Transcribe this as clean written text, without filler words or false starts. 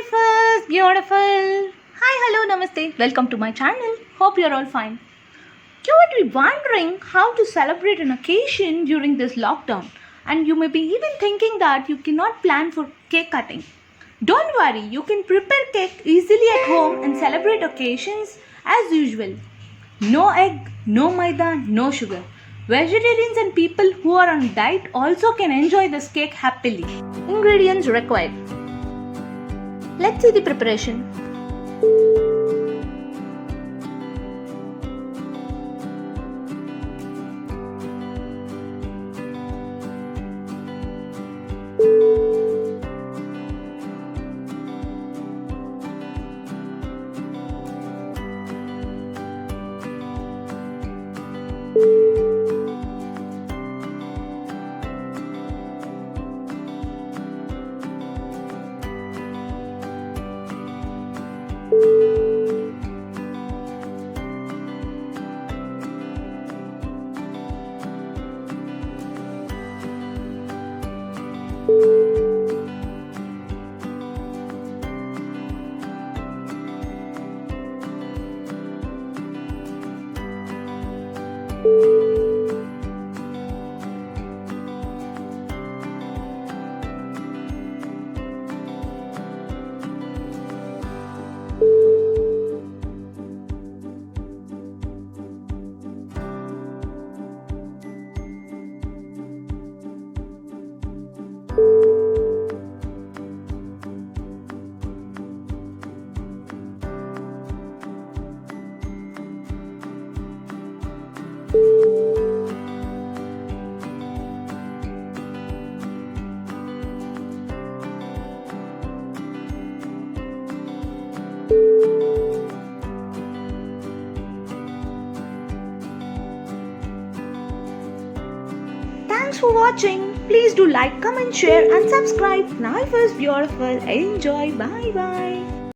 first beautiful. Hi, hello, namaste. Welcome to my channel. Hope you're all fine. You would be wondering how to celebrate an occasion during this lockdown, and you may be even thinking that you cannot plan for cake cutting. Don't worry, you can prepare cake easily at home and celebrate occasions as usual. No egg, no maida, no sugar. Vegetarians and people who are on diet also can enjoy this cake happily. Ingredients required. Let's see the preparation. Thanks for watching. Please do like, comment, share and subscribe. Life is beautiful. Enjoy. Bye bye.